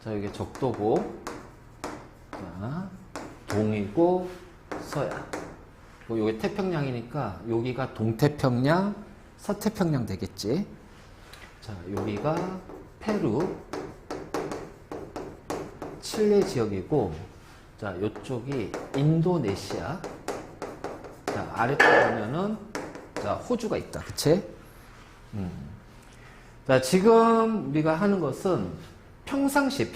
자, 여기 적도고, 자, 동이고, 서야. 여기 태평양이니까 여기가 동태평양, 서태평양 되겠지. 자, 여기가 페루, 칠레 지역이고, 자, 이쪽이 인도네시아. 자, 아래쪽 보면은, 자, 호주가 있다. 그치? 자, 지금 우리가 하는 것은 평상시.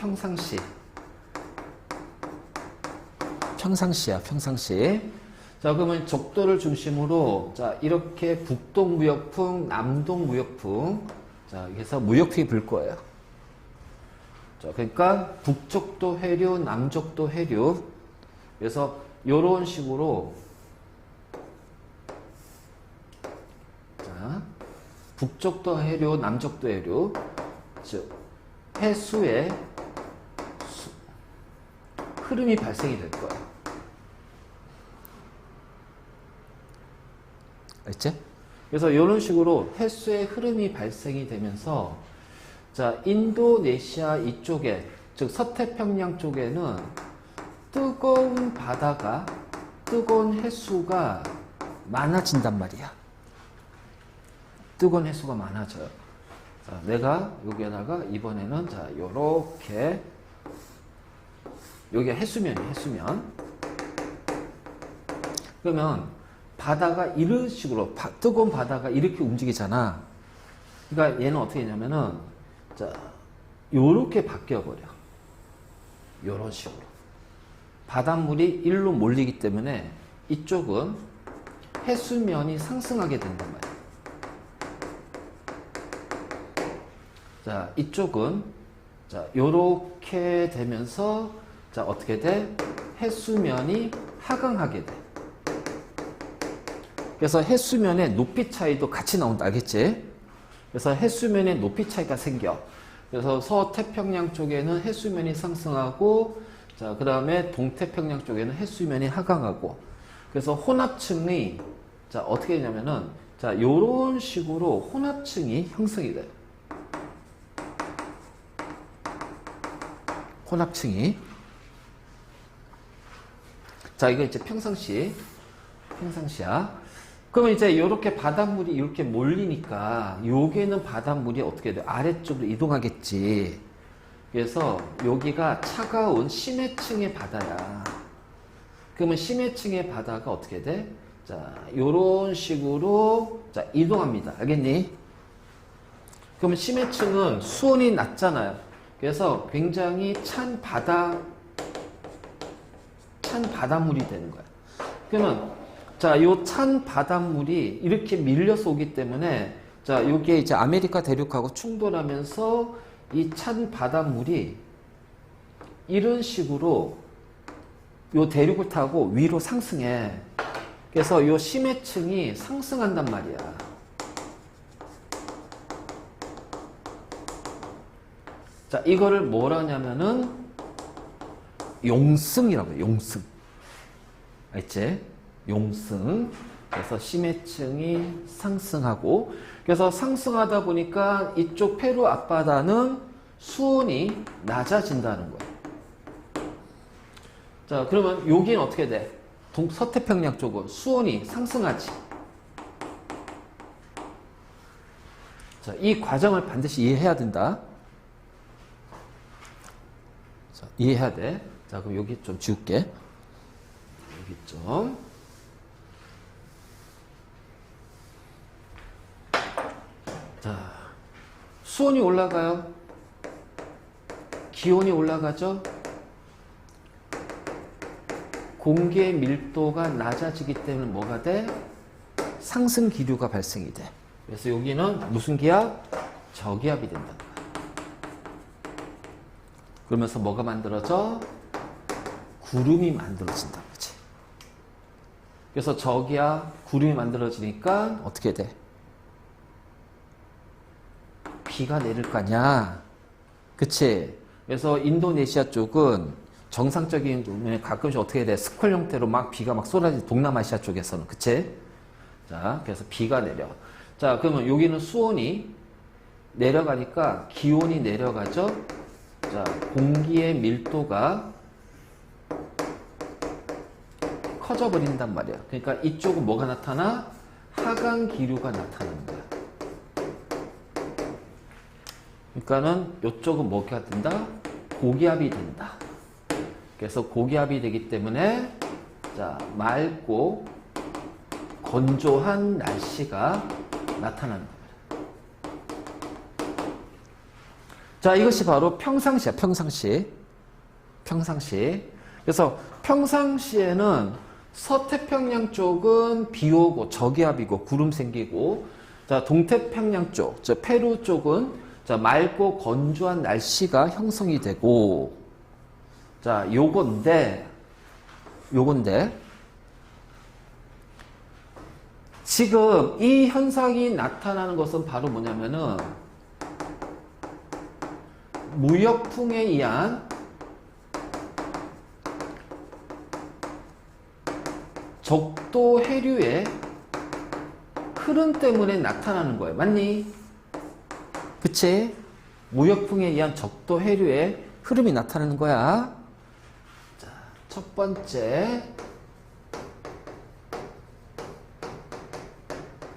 평상시야, 평상시. 자, 그러면 적도를 중심으로, 자, 이렇게 북동무역풍, 남동무역풍, 자, 여기서 무역풍이 불 거예요. 자, 그러니까 북쪽도 해류, 남쪽도 해류. 그래서 이런 식으로, 자, 북쪽도 해류, 남쪽도 해류, 즉 해수의 흐름이 발생이 될 거예요. 알지? 그래서 이런 식으로 해수의 흐름이 발생이 되면서, 자, 인도네시아 이쪽에, 즉 서태평양 쪽에는 뜨거운 바다가, 뜨거운 해수가 많아진단 말이야. 뜨거운 해수가 많아져요. 자, 내가 여기에다가 이번에는, 자, 요렇게, 여기가 해수면이에요, 해수면. 그러면 바다가 이런 식으로, 뜨거운 바다가 이렇게 움직이잖아. 그러니까 얘는 어떻게 되냐면은, 자, 요렇게 바뀌어버려. 요런 식으로. 바닷물이 일로 몰리기 때문에 이쪽은 해수면이 상승하게 된단 말이야. 자, 이쪽은, 자, 요렇게 되면서, 자, 어떻게 돼? 해수면이 하강하게 돼. 그래서 해수면의 높이 차이도 같이 나온다. 알겠지? 그래서 해수면의 높이 차이가 생겨. 그래서 서태평양 쪽에는 해수면이 상승하고, 자, 그 다음에 동태평양 쪽에는 해수면이 하강하고. 그래서 혼합층이, 자, 어떻게 되냐면은, 자, 요런 식으로 혼합층이 형성이 돼요. 혼합층이. 자, 이거 이제 평상시야. 그러면 이제 이렇게 바닷물이 이렇게 몰리니까 여기는 바닷물이 어떻게 돼? 아래쪽으로 이동하겠지. 그래서 여기가 차가운 심해층의 바다야. 그러면 심해층의 바다가 어떻게 돼? 자, 요런 식으로, 자, 이동합니다. 알겠니? 그러면 심해층은 수온이 낮잖아요. 그래서 굉장히 찬 바닷물이 되는 거야. 그러면, 자, 요 찬 바닷물이 이렇게 밀려서 오기 때문에, 자, 요게 이제 아메리카 대륙하고 충돌하면서 이 찬 바닷물이 이런 식으로 요 대륙을 타고 위로 상승해. 그래서 요 심해층이 상승한단 말이야. 자, 이거를 뭐라 하냐면은 용승이라고 해요. 용승. 알지? 용승. 그래서 심해층이 상승하고, 그래서 상승하다 보니까 이쪽 페루 앞바다는 수온이 낮아진다는 거예요. 자, 그러면 여기는 어떻게 돼? 서태평양 쪽은 수온이 상승하지. 자, 이 과정을 반드시 이해해야 된다. 자, 이해해야 돼. 자, 그럼 여기 좀 지울게. 여기 좀. 자, 수온이 올라가요. 기온이 올라가죠. 공기의 밀도가 낮아지기 때문에 뭐가 돼? 상승 기류가 발생이 돼. 그래서 여기는 무슨 기압? 저기압이 된다는 거야. 그러면서 뭐가 만들어져? 구름이 만들어진다는 거지. 그래서 저기압, 구름이 만들어지니까 어떻게 돼? 비가 내릴 거 아니야. 그치? 그래서 인도네시아 쪽은 정상적인 부분에 가끔씩 어떻게 돼? 스콜 형태로 막 비가 막 쏟아지, 동남아시아 쪽에서는. 그치? 자, 그래서 비가 내려. 자, 그러면 여기는 수온이 내려가니까 기온이 내려가죠? 자, 공기의 밀도가 커져 버린단 말이야. 그러니까 이쪽은 뭐가 나타나? 하강 기류가 나타나는 거야. 그러니까는 이쪽은 뭐가 된다? 고기압이 된다. 그래서 고기압이 되기 때문에 자, 맑고 건조한 날씨가 나타난다. 자, 이것이 바로 평상시야, 평상시. 평상시. 그래서 평상시에는 서태평양 쪽은 비 오고 저기압이고 구름 생기고, 자, 동태평양 쪽, 저 페루 쪽은 자, 맑고 건조한 날씨가 형성이 되고, 자, 요건데, 지금 이 현상이 나타나는 것은 바로 뭐냐면은, 무역풍에 의한 적도 해류의 흐름 때문에 나타나는 거예요. 맞니? 그치? 무역풍에 의한 적도 해류의 흐름이 나타나는 거야. 자, 첫 번째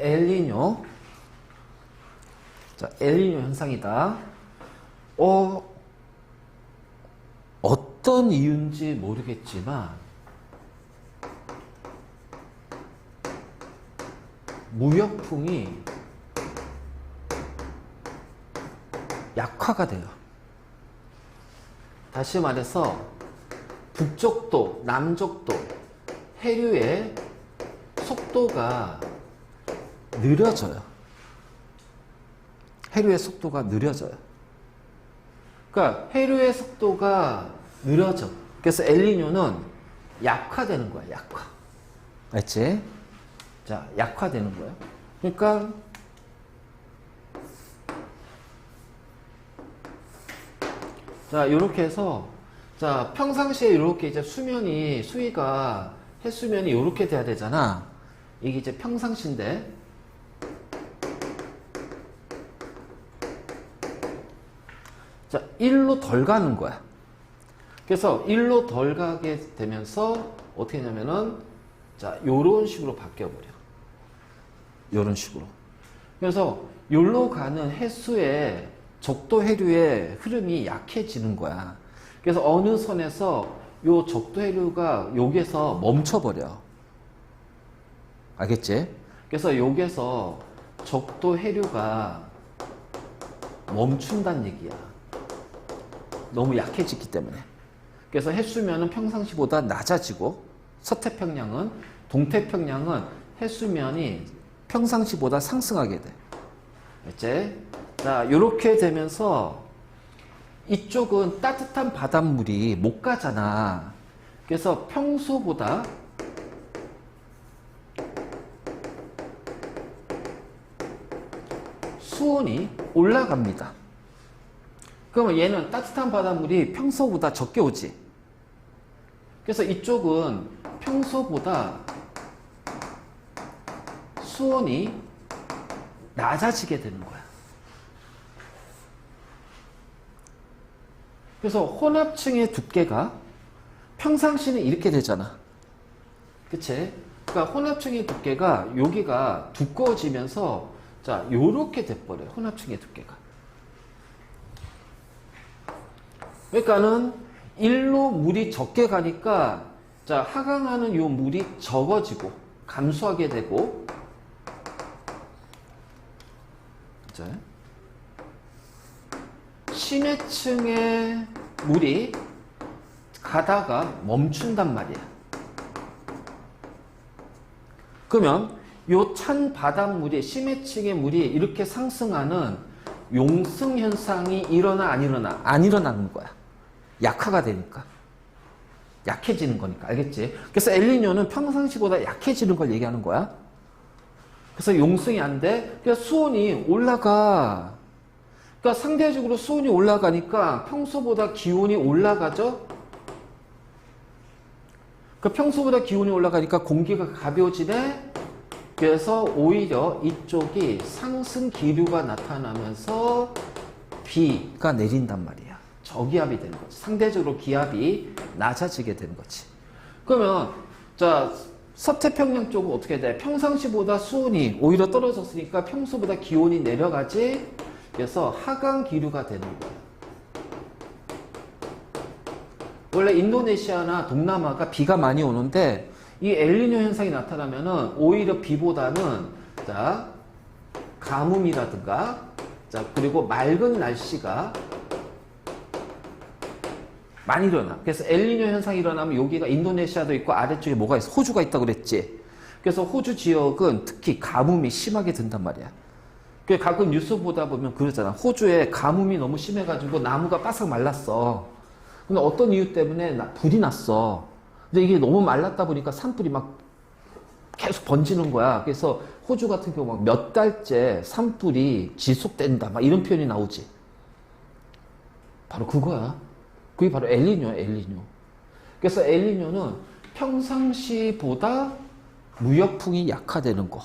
엘니뇨. 자, 엘니뇨 현상이다. 어떤 이유인지 모르겠지만 무역풍이 약화가 돼요. 다시 말해서 북적도, 남적도 해류의 속도가 느려져요. 해류의 속도가 느려져요. 그러니까 해류의 속도가 느려져. 그래서 엘니뇨는 약화되는 거야, 약화. 알지? 자, 약화되는 거야. 그러니까 자, 요렇게 해서 자, 평상시에 이렇게 이제 수위가 해수면이 요렇게 돼야 되잖아. 이게 이제 평상시인데 자, 1로 덜 가는 거야. 그래서 1로 덜 가게 되면서 어떻게 되냐면은 자, 요런 식으로 바뀌어 버려. 요런 식으로. 그래서 요로 가는 해수의 적도 해류의 흐름이 약해지는 거야. 그래서 어느 선에서 요 적도 해류가 여기에서 멈춰 버려. 알겠지? 그래서 여기에서 적도 해류가 멈춘다는 얘기야. 너무 약해지기 때문에. 그래서 해수면은 평상시보다 낮아지고 서태평양은, 동태평양은 해수면이 평상시보다 상승하게 돼. 알지? 자, 요렇게 되면서 이쪽은 따뜻한 바닷물이 못 가잖아. 그래서 평소보다 수온이 올라갑니다. 그러면 얘는 따뜻한 바닷물이 평소보다 적게 오지. 그래서 이쪽은 평소보다 수온이 낮아지게 되는 거야. 그래서 혼합층의 두께가 평상시는 이렇게 되잖아. 그치? 그러니까 혼합층의 두께가 여기가 두꺼워지면서 자, 요렇게 돼버려요. 혼합층의 두께가. 그러니까는 일로 물이 적게 가니까 자, 하강하는 요 물이 적어지고 감소하게 되고 그치? 심해층의 물이 가다가 멈춘단 말이야. 그러면 요 찬 바닷물이 심해층의 물이 이렇게 상승하는 용승 현상이 일어나 안 일어나? 안 일어나는 거야. 약화가 되니까. 약해지는 거니까. 알겠지? 그래서 엘니뇨는 평상시보다 약해지는 걸 얘기하는 거야. 그래서 용승이 안 돼. 그래서 수온이 올라가. 그러니까 상대적으로 수온이 올라가니까 평소보다 기온이 올라가죠? 그러니까 평소보다 기온이 올라가니까 공기가 가벼워지네? 그래서 오히려 이쪽이 상승 기류가 나타나면서 비가 내린단 말이야. 저기압이 되는 거지. 상대적으로 기압이 낮아지게 되는 거지. 그러면 자 서태평양 쪽은 어떻게 돼? 평상시보다 수온이 오히려 떨어졌으니까 평소보다 기온이 내려가지. 그래서 하강 기류가 되는 거야. 원래 인도네시아나 동남아가 비가 많이 오는데 이 엘니뇨 현상이 나타나면은 오히려 비보다는 자 가뭄이라든가 자 그리고 맑은 날씨가 많이 일어나. 그래서 엘니뇨 현상이 일어나면 여기가 인도네시아도 있고 아래쪽에 뭐가 있어? 호주가 있다고 그랬지. 그래서 호주 지역은 특히 가뭄이 심하게 된단 말이야. 가끔 뉴스 보다 보면 그러잖아. 호주에 가뭄이 너무 심해가지고 나무가 바싹 말랐어. 근데 어떤 이유 때문에 불이 났어. 근데 이게 너무 말랐다 보니까 산불이 막 계속 번지는 거야. 그래서 호주 같은 경우 막 몇 달째 산불이 지속된다. 막 이런 표현이 나오지. 바로 그거야. 그게 바로 엘니뇨야, 엘니뇨. 그래서 엘니뇨는 평상시보다 무역풍이 약화되는 거.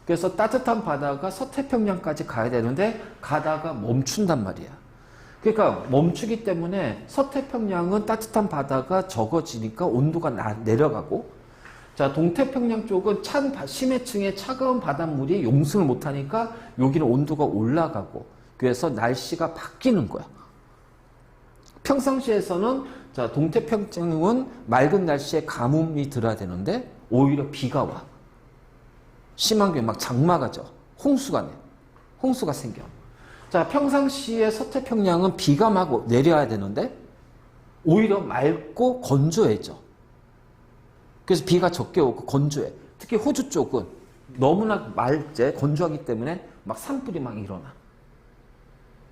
그래서 따뜻한 바다가 서태평양까지 가야 되는데 가다가 멈춘단 말이야. 그러니까 멈추기 때문에 서태평양은 따뜻한 바다가 적어지니까 온도가 내려가고 자 동태평양 쪽은 심해층의 차가운 바닷물이 용승을 못하니까 여기는 온도가 올라가고 그래서 날씨가 바뀌는 거야. 평상시에서는 자 동태평양은 맑은 날씨에 가뭄이 들어야 되는데 오히려 비가 와. 심한 게 막 장마가 져. 홍수가 생겨. 자 평상시에 서태평양은 비가 막 내려야 되는데 오히려 맑고 건조해져. 그래서 비가 적게 오고 건조해. 특히 호주 쪽은 너무나 맑제 건조하기 때문에 막 산불이 막 일어나.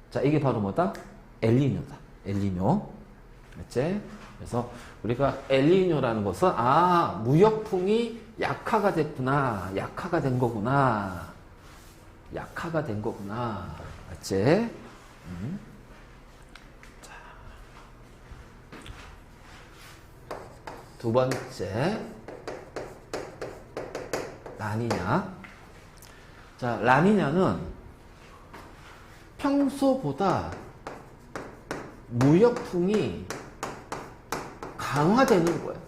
자 이게 바로 뭐다? 엘니뇨다. 엘니뇨. 맞지? 그래서 우리가 엘니뇨라는 것은 무역풍이 약화가 됐구나. 약화가 된 거구나. 약화가 된 거구나. 맞지? 자. 두 번째. 라니냐. 자, 라니냐는 평소보다 무역풍이 강화되는 거예요.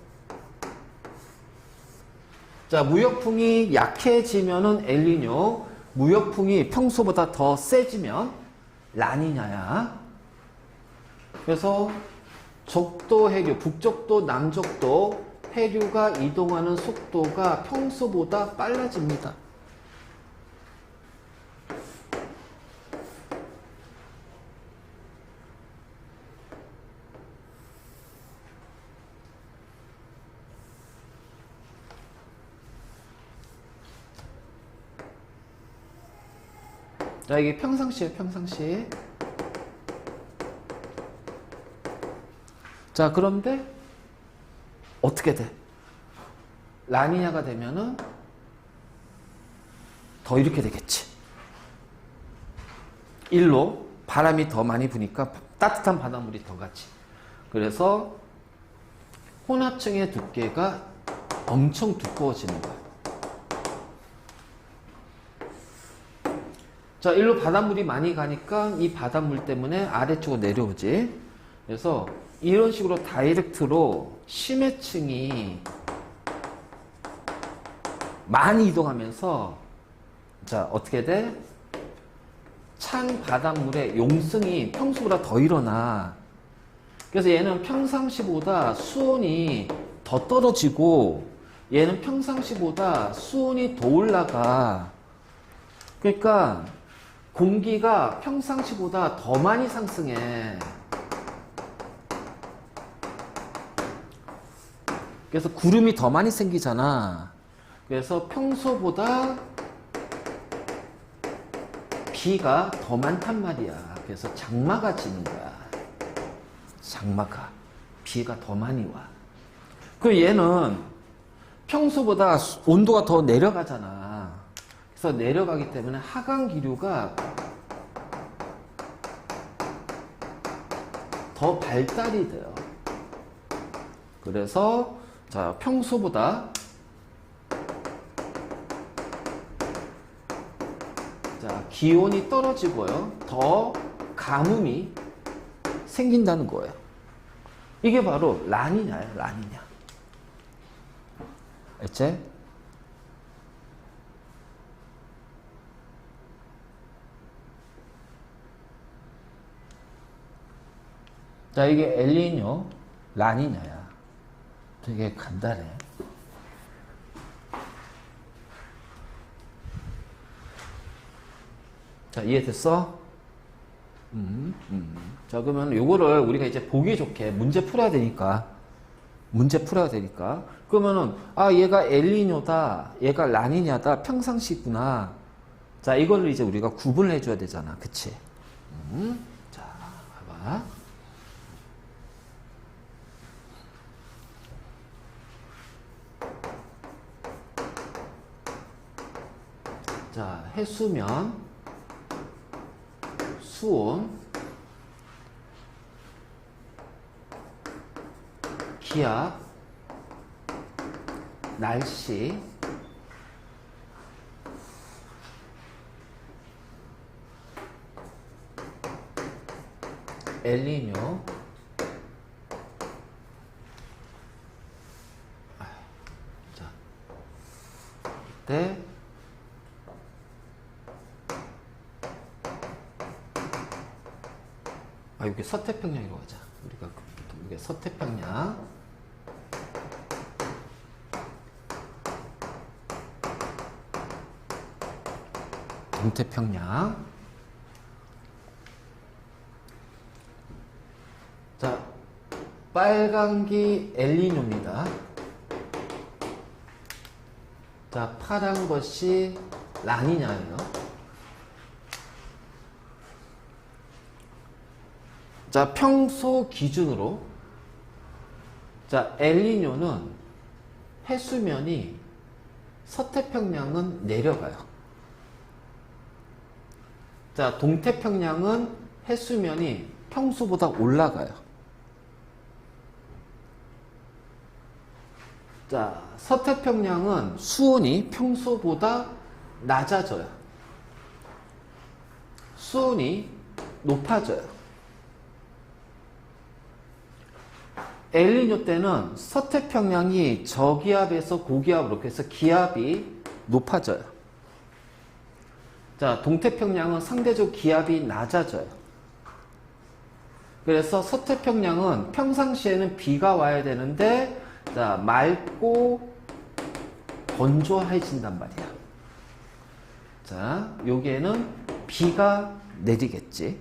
자, 무역풍이 약해지면은 엘니뇨, 무역풍이 평소보다 더 세지면 라니냐야. 그래서 적도 해류, 북적도, 남적도 해류가 이동하는 속도가 평소보다 빨라집니다. 자, 이게 평상시에 평상시. 자, 그런데 어떻게 돼? 라니냐가 되면은 더 이렇게 되겠지. 일로 바람이 더 많이 부니까 따뜻한 바닷물이 더 가지. 그래서 혼화층의 두께가 엄청 두꺼워지는 거야. 자, 일로 바닷물이 많이 가니까 이 바닷물 때문에 아래쪽으로 내려오지. 그래서 이런 식으로 다이렉트로 심해층이 많이 이동하면서 자, 어떻게 돼? 찬 바닷물의 용승이 평소보다 더 일어나. 그래서 얘는 평상시보다 수온이 더 떨어지고 얘는 평상시보다 수온이 더 올라가. 그러니까 공기가 평상시보다 더 많이 상승해. 그래서 구름이 더 많이 생기잖아. 그래서 평소보다 비가 더 많단 말이야. 그래서 장마가 지는 거야. 장마가. 비가 더 많이 와. 그리고 얘는 평소보다 온도가 더 내려가잖아. 그래서 내려가기 때문에 하강 기류가 더 발달이 돼요. 그래서 자, 평소보다 자, 기온이 떨어지고요. 더 가뭄이 생긴다는 거예요. 이게 바로 라니냐예요. 라니냐. 알지? 자, 이게 엘니뇨, 라니냐야. 되게 간단해. 자, 이해됐어? 자, 그러면 요거를 우리가 이제 보기 좋게 문제 풀어야 되니까. 그러면은, 아, 얘가 엘니뇨다. 얘가 라니냐다. 평상시구나. 자, 이거를 이제 우리가 구분을 해줘야 되잖아. 그치? 자, 봐봐. 자, 해수면, 수온, 기압, 날씨, 엘니뇨, 자, 이때 이게 서태평양이라고 하자. 우리가 이게 서태평양. 동태평양. 자, 빨간기 엘니뇨입니다. 자, 파란 것이 라니냐예요. 자, 평소 기준으로, 자, 엘니뇨는 해수면이 서태평양은 내려가요. 자, 동태평양은 해수면이 평소보다 올라가요. 자, 서태평양은 수온이 평소보다 낮아져요. 수온이 높아져요. 엘니뇨 때는 서태평양이 저기압에서 고기압으로 해서 기압이 높아져요. 자, 동태평양은 상대적 기압이 낮아져요. 그래서 서태평양은 평상시에는 비가 와야 되는데, 자, 맑고 건조해진단 말이야. 자, 여기에는 비가 내리겠지.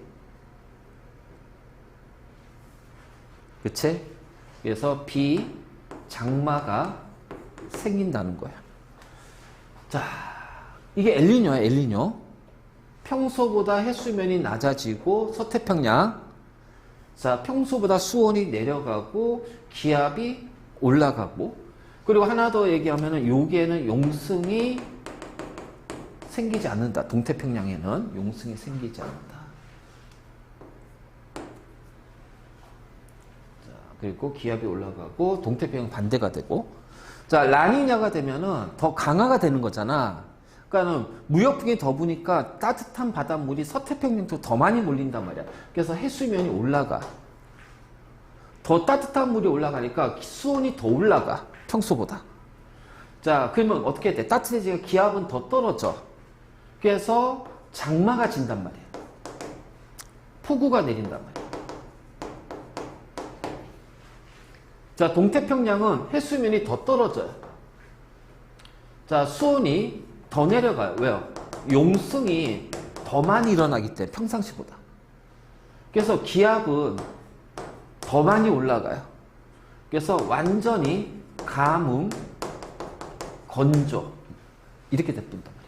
그치? 그래서 비, 장마가 생긴다는 거야. 자, 이게 엘니뇨야, 엘니뇨. 평소보다 해수면이 낮아지고 서태평양. 자, 평소보다 수온이 내려가고 기압이 올라가고, 그리고 하나 더 얘기하면은 여기에는 용승이 생기지 않는다. 동태평양에는 용승이 생기지 않는다. 그리고 기압이 올라가고 동태평양 반대가 되고, 자, 라니냐가 되면은 더 강화가 되는 거잖아. 그러니까는 무역풍이 더 부니까 따뜻한 바닷물이 서태평양도 더 많이 몰린단 말이야. 그래서 해수면이 올라가. 더 따뜻한 물이 올라가니까 수온이 더 올라가. 평소보다. 자, 그러면 어떻게 돼? 따뜻해지니까 기압은 더 떨어져. 그래서 장마가 진단 말이야. 폭우가 내린단 말이야. 자, 동태평양은 해수면이 더 떨어져요. 자, 수온이 더 내려가요. 왜요? 용승이 더 많이 일어나기 때문에 평상시보다. 그래서 기압은 더 많이 올라가요. 그래서 완전히 가뭄, 건조 이렇게 됐단 말이에요.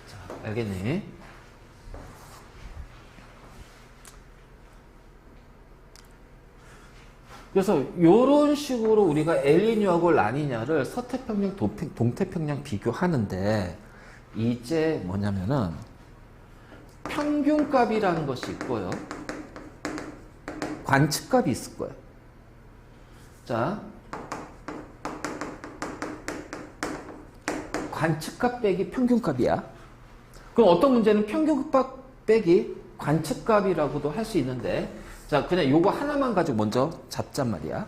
자, 알겠니? 그래서 이런 식으로 우리가 엘니뇨하고 라니냐를 서태평양, 동태평양 비교하는데, 이제 뭐냐면은 평균값이라는 것이 있고요, 관측값이 있을 거예요. 자, 관측값 빼기 평균값이야. 그럼 어떤 문제는 평균값 빼기 관측값이라고도 할 수 있는데, 자, 그냥 요거 하나만 가지고 먼저 잡잔 말이야.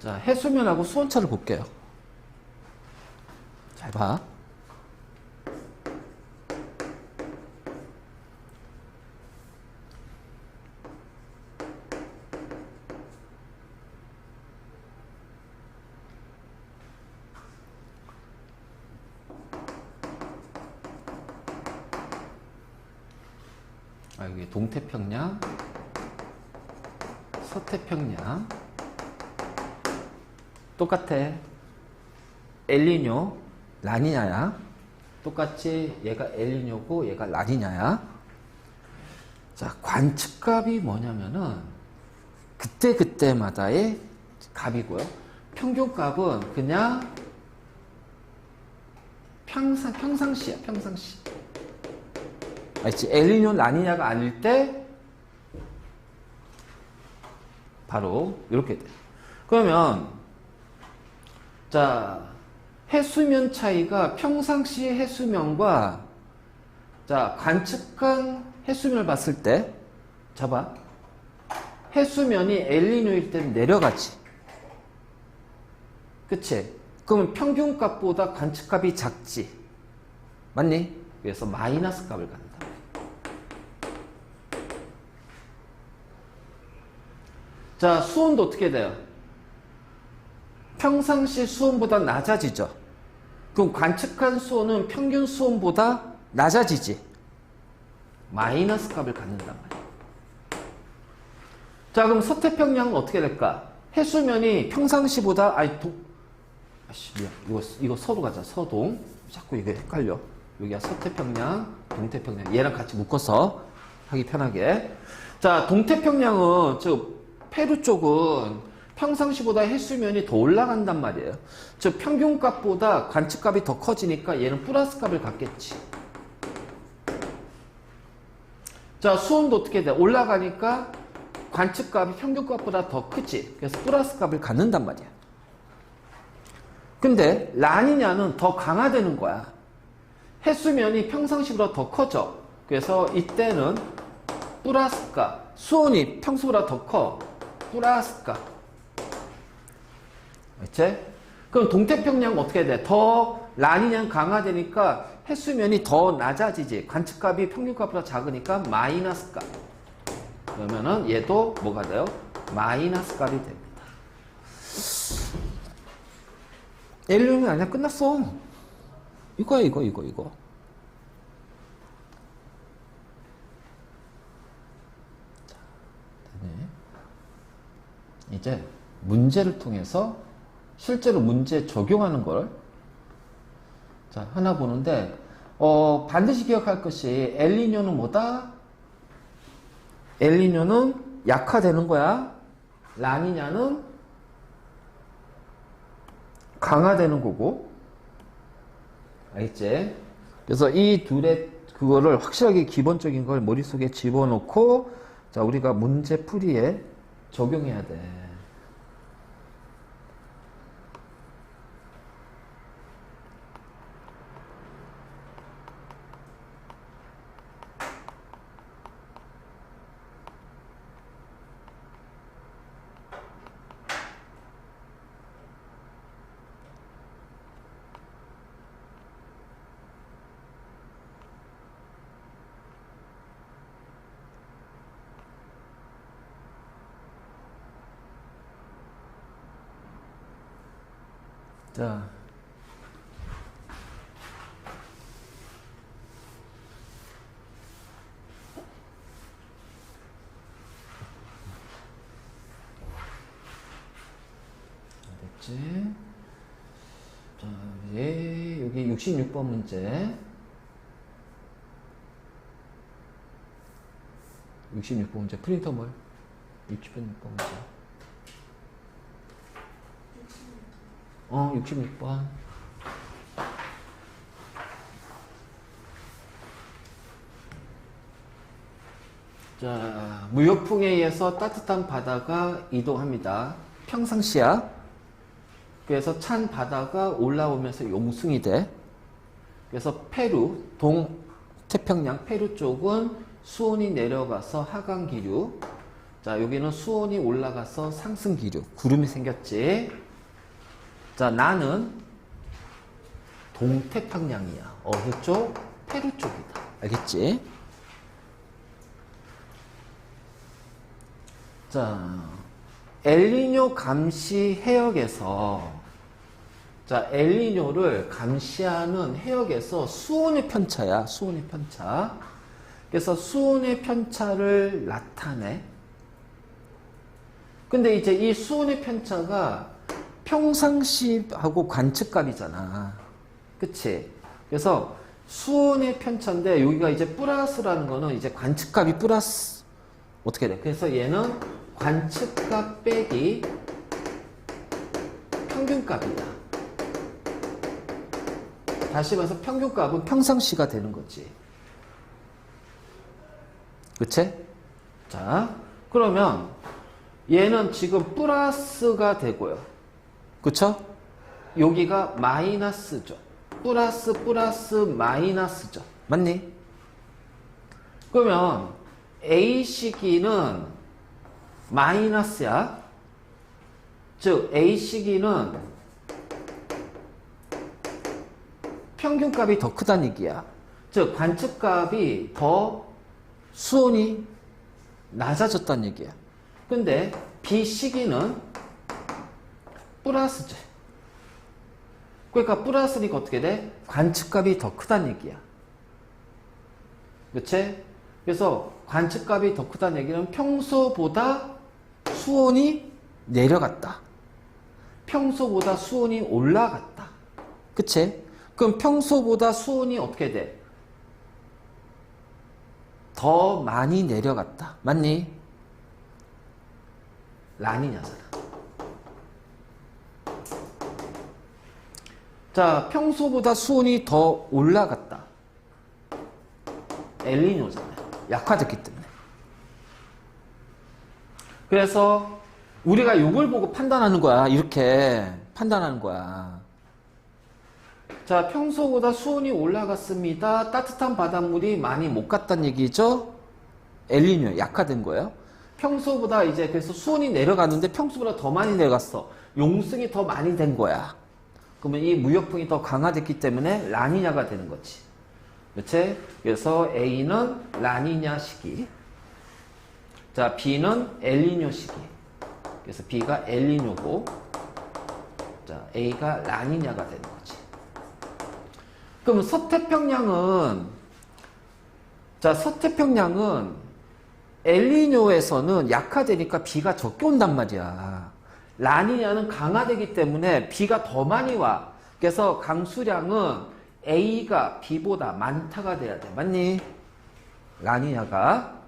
자, 해수면하고 수온차를 볼게요. 잘 봐. 여기 동태평양, 서태평양 똑같아. 엘니뇨, 라니냐야. 똑같이 얘가 엘니뇨고 얘가 라니냐야. 자, 관측값이 뭐냐면은 그때그때마다의 값이고요. 평균값은 그냥 평상시야, 평상시. 알지? 엘니뇨, 라니냐가 아닐 때 바로 이렇게 돼. 그러면 자, 해수면 차이가 평상시의 해수면과 자, 관측한 해수면을 봤을 때 잡아. 해수면이 엘니뇨일 때는 내려가지. 그치? 그러면 평균값보다 관측값이 작지. 맞니? 그래서 마이너스 값을 갖는다. 자, 수온도 어떻게 돼요? 평상시 수온보다 낮아지죠. 그럼 관측한 수온은 평균 수온보다 낮아지지. 마이너스 값을 갖는단 말이야. 자, 그럼 서태평양은 어떻게 될까? 해수면이 평상시보다 미안. 이거 서도 가자. 서동. 자꾸 이게 헷갈려. 여기가 서태평양, 동태평양. 얘랑 같이 묶어서 하기 편하게. 자, 동태평양은 페루 쪽은 평상시보다 해수면이 더 올라간단 말이에요. 즉 평균값보다 관측값이 더 커지니까 얘는 플러스 값을 갖겠지. 자, 수온도 어떻게 돼? 올라가니까 관측값이 평균값보다 더 크지. 그래서 플러스 값을 갖는단 말이야. 근데 라니냐는 더 강화되는 거야. 해수면이 평상시보다 더 커져. 그래서 이때는 플러스 값. 수온이 평소보다 더 커. 플러스 값. 그치? 그럼 동태평양은 어떻게 돼? 더 라니냐는 강화되니까 해수면이 더 낮아지지. 관측값이 평균값보다 작으니까 마이너스 값. 그러면은 얘도 뭐가 돼요? 마이너스 값이 됩니다. 엘니뇨는 아니야. 끝났어. 이거야, 이거. 자, 되네. 이제 문제를 통해서 실제로 문제 적용하는 걸 자, 하나 보는데 반드시 기억할 것이 엘니뇨는 뭐다? 엘니뇨는 약화되는 거야. 라니냐는 강화되는 거고. 알겠지? 그래서 이 둘의 그거를 확실하게 기본적인 걸 머릿속에 집어넣고 자, 우리가 문제 풀이에 적용해야 돼. 자, 됐지? 자, 여기 66번 문제. 66번 문제 프린터 뭘? 66번 문제. 66번. 자, 무역풍에 의해서 따뜻한 바다가 이동합니다. 평상시야. 그래서 찬 바다가 올라오면서 용승이 돼. 그래서 페루, 동태평양 페루 쪽은 수온이 내려가서 하강 기류. 자, 여기는 수온이 올라가서 상승 기류. 구름이 생겼지. 자, 나는 동태평양이야. 어느 쪽? 페루 쪽이다. 알겠지? 자, 엘니뇨 감시 해역에서 자, 엘니뇨를 감시하는 해역에서 수온의 편차야. 수온의 편차. 그래서 수온의 편차를 나타내. 근데 이제 이 수온의 편차가 평상시하고 관측값이잖아. 그치? 그래서 수온의 편차인데 여기가 이제 플러스라는 거는 이제 관측값이 플러스. 어떻게 돼? 그래서 얘는 관측값 빼기 평균값이다. 다시 말해서 평균값은 평상시가 되는 거지. 그치? 자, 그러면 얘는 지금 플러스가 되고요. 그쵸? 여기가 마이너스죠. 플러스 플러스 마이너스죠. 맞니? 그러면 A 시기는 마이너스야. 즉 A 시기는 평균값이 더 크다는 얘기야. 즉 관측값이 더 수온이 낮아졌다는 얘기야. 근데 B 시기는 플러스지. 그러니까 플러스니까 어떻게 돼? 관측값이 더 크다는 얘기야. 그치? 그래서 관측값이 더 크다는 얘기는 평소보다 수온이 내려갔다. 평소보다 수온이 올라갔다. 그치? 그럼 평소보다 수온이 어떻게 돼? 더 많이 내려갔다. 맞니? 라니냐잖아. 자, 평소보다 수온이 더 올라갔다. 엘니뇨잖아요. 약화됐기 때문에. 그래서 우리가 이걸 보고 판단하는 거야. 이렇게 판단하는 거야. 자, 평소보다 수온이 올라갔습니다. 따뜻한 바닷물이 많이 못 갔다는 얘기죠. 엘니뇨 약화된 거예요. 평소보다 이제 그래서 수온이 내려갔는데 평소보다 더 많이 내려갔어. 용승이 더 많이 된 거야. 그러면 이 무역풍이 더 강화됐기 때문에 라니냐가 되는 거지. 그렇지? 그래서 A는 라니냐 시기. 자, B는 엘니뇨 시기. 그래서 B가 엘니뇨고, 자, A가 라니냐가 되는 거지. 그럼 서태평양은 엘니뇨에서는 약화되니까 비가 적게 온단 말이야. 라니냐는 강화되기 때문에 비가 더 많이 와. 그래서 강수량은 A가 B보다 많다가 돼야 돼. 맞니? 라니냐가.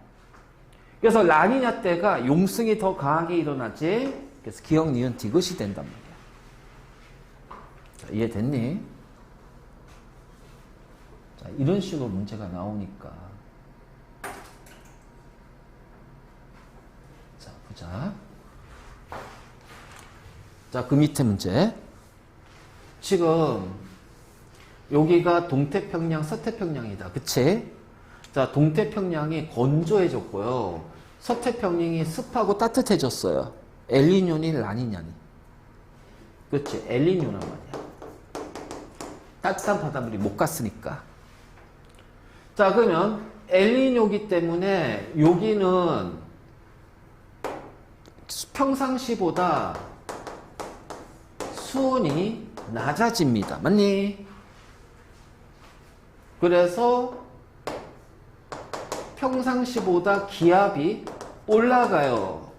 그래서 라니냐 때가 용승이 더 강하게 일어나지. 그래서 기억, 니은, 디귿이 된단 말이야. 자, 이해됐니? 자, 이런 식으로 문제가 나오니까. 자, 보자. 자, 그 밑에 문제. 지금 여기가 동태평양, 서태평양이다. 그치? 자, 동태평양이 건조해졌고요. 서태평양이 습하고 따뜻해졌어요. 엘니뇨니 라니냐니? 그렇지. 엘니뇨란 말이야. 따뜻한 바닷물이 못 갔으니까. 자, 그러면 엘니뇨기 때문에 여기는 평상시보다 수온이 낮아집니다. 맞니? 그래서 평상시보다 기압이 올라가요.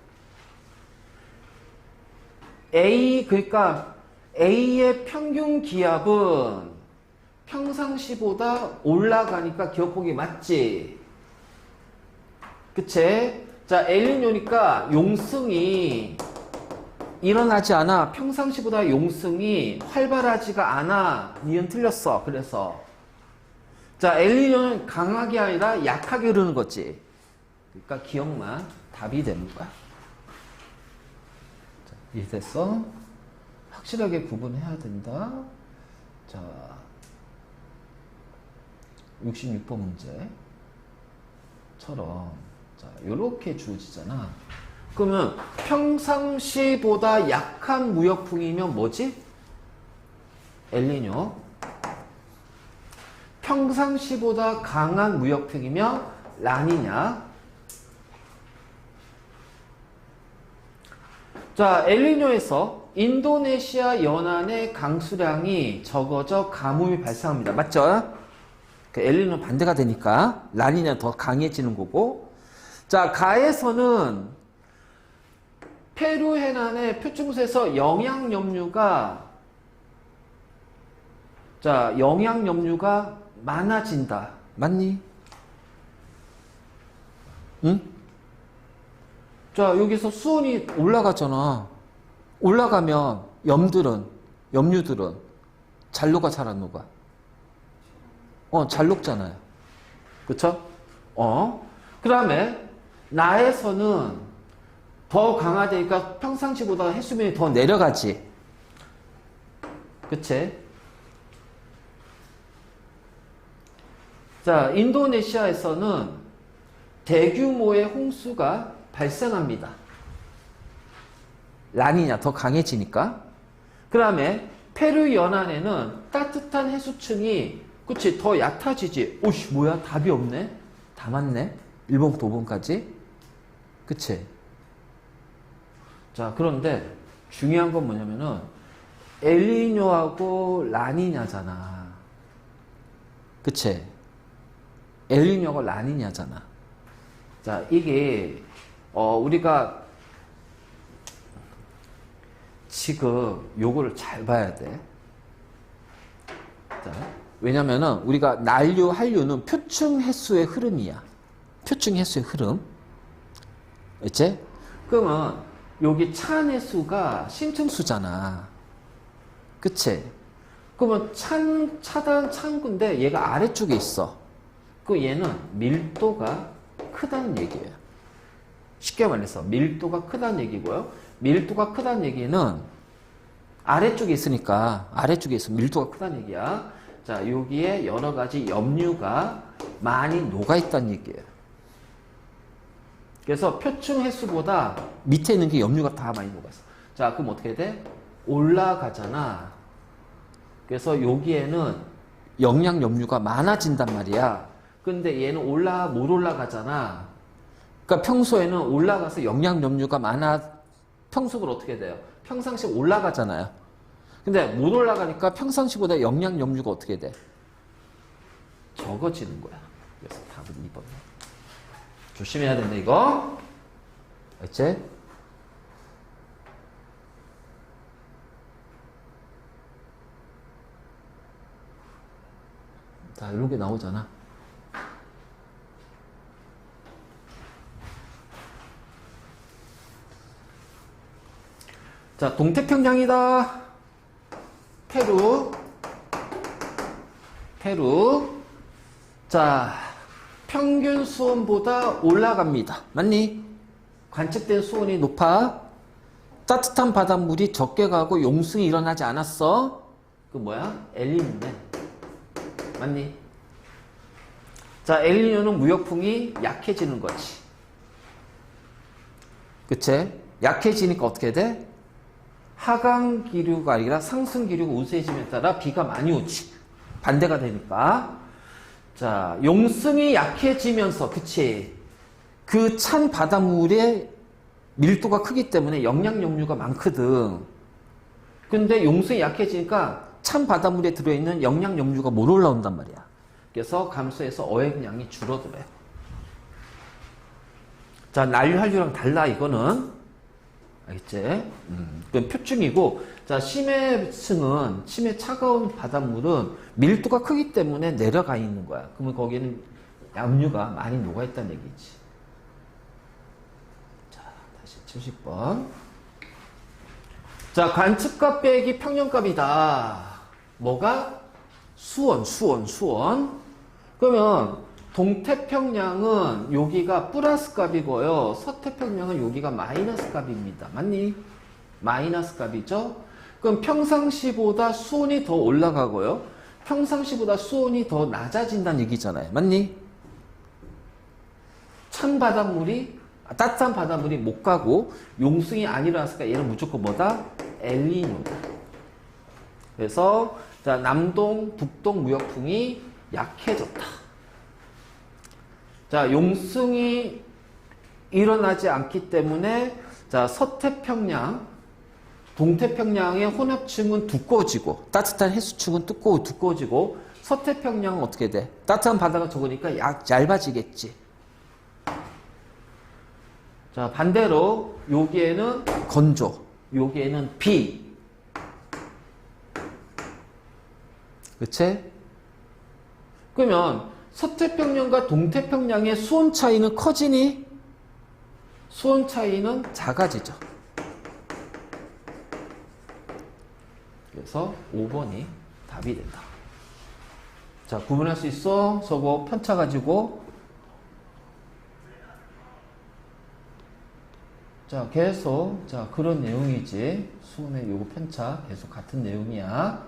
그러니까 A의 평균 기압은 평상시보다 올라가니까 기억폭이 맞지? 그치? 자, 엘니뇨니까 용승이 일어나지 않아. 평상시보다 용승이 활발하지가 않아. 니은 틀렸어. 그래서 자, 엘니뇨는 강하게 아니라 약하게 흐르는 거지. 그러니까 기억만 답이 되는 거야. 자, 이래서 확실하게 구분해야 된다. 자, 66번 문제처럼 자, 요렇게 주어지잖아. 그러면 평상시보다 약한 무역풍이면 뭐지? 엘니뇨. 평상시보다 강한 무역풍이면 라니냐. 자, 엘니뇨에서 인도네시아 연안의 강수량이 적어져 가뭄이 발생합니다. 맞죠? 그 엘니뇨 반대가 되니까 라니냐 더 강해지는 거고. 자, 가에서는 페루 해안의 표충수에서 영양염류가 많아진다. 맞니? 응? 자, 여기서 수온이 올라가잖아. 올라가면 염류들은 잘 녹아, 잘 안 녹아? 잘 녹잖아요. 그쵸? 그 다음에 나에서는 더 강화되니까 평상시보다 해수면이 더 내려가지. 그치? 자, 인도네시아에서는 대규모의 홍수가 발생합니다. 라니냐 더 강해지니까. 그 다음에 페루 연안에는 따뜻한 해수층이 그치 더 얕아지지. 오씨 뭐야 답이 없네. 다 맞네. 1번부터 5번까지. 그치? 자, 그런데 중요한 건 뭐냐면은 엘니뇨하고 라니냐잖아. 그치? 엘니뇨가 라니냐잖아. 자, 이게 우리가 지금 요거를 잘 봐야 돼. 자, 왜냐면은 우리가 난류, 한류는 표층 해수의 흐름이야. 표층 해수의 흐름. 그치? 그러면 여기 찬 해수가 심층수잖아. 그치? 그러면 찬군데 얘가 아래쪽에 있어. 그 얘는 밀도가 크다는 얘기예요. 쉽게 말해서 밀도가 크다는 얘기고요. 밀도가 크다는 얘기는 아래쪽에 있으니까 아래쪽에 있으면 밀도가 크다는 얘기야. 자, 여기에 여러 가지 염류가 많이 녹아있다는 얘기예요. 그래서 표층 해수보다 밑에 있는 게 염류가 다 많이 녹았어. 자, 그럼 어떻게 돼? 올라가잖아. 그래서 여기에는 영양 염류가 많아진단 말이야. 근데 얘는 못 올라가잖아. 그러니까 평소에는 올라가서 영양 염류가 평소보다 어떻게 돼요? 평상시 올라가잖아요. 근데 못 올라가니까 평상시보다 영양 염류가 어떻게 돼? 적어지는 거야. 그래서 답은 2번. 조심해야 된다, 이거. 알지? 자, 이런 게 나오잖아. 자, 동태평양이다. 페루. 자, 평균 수온보다 올라갑니다. 맞니? 관측된 수온이 높아. 따뜻한 바닷물이 적게 가고 용승이 일어나지 않았어. 그 뭐야? 엘니뇨네. 맞니? 자, 엘니뇨는 무역풍이 약해지는 거지. 그치? 약해지니까 어떻게 돼? 하강 기류가 아니라 상승 기류가 우세해짐에 따라 비가 많이 오지. 반대가 되니까. 자, 용승이 약해지면서, 그치? 그 찬 바닷물의 밀도가 크기 때문에 영양염류가 많거든. 근데 용승이 약해지니까 찬 바닷물에 들어있는 영양염류가 못 올라온단 말이야. 그래서 감소해서 어획량이 줄어들어요. 자, 난류, 한류랑 달라, 이거는. 알겠지? 그건 표층이고, 자, 심해 차가운 바닷물은 밀도가 크기 때문에 내려가 있는 거야. 그러면 거기는 염류가 많이 녹아있다는 얘기지. 자, 다시 70번. 자, 관측값 빼기 평년값이다. 뭐가? 수원. 그러면 동태평양은 여기가 플러스 값이고요. 서태평양은 여기가 마이너스 값입니다. 맞니? 마이너스 값이죠? 그럼 평상시보다 수온이 더 올라가고요. 평상시보다 수온이 더 낮아진다는 얘기잖아요. 맞니? 찬 바닷물이, 따뜻한 바닷물이 못 가고 용승이 안 일어났으니까 얘는 무조건 뭐다? 엘니뇨다. 그래서 자, 남동, 북동 무역풍이 약해졌다. 자, 용승이 일어나지 않기 때문에 자, 서태평양, 동태평양의 혼합층은 두꺼워지고 따뜻한 해수층은 두꺼워지고 서태평양은 어떻게 돼? 따뜻한 바다가 적으니까 얇아지겠지. 자, 반대로 여기에는 건조, 여기에는 비. 그치? 그러면 서태평양과 동태평양의 수온 차이는 커지니? 수온 차이는 작아지죠. 그래서 5번이 답이 된다. 자, 구분할 수 있어? 저거 편차 가지고. 자, 계속, 자, 그런 내용이지. 수온의 요거 편차 계속 같은 내용이야.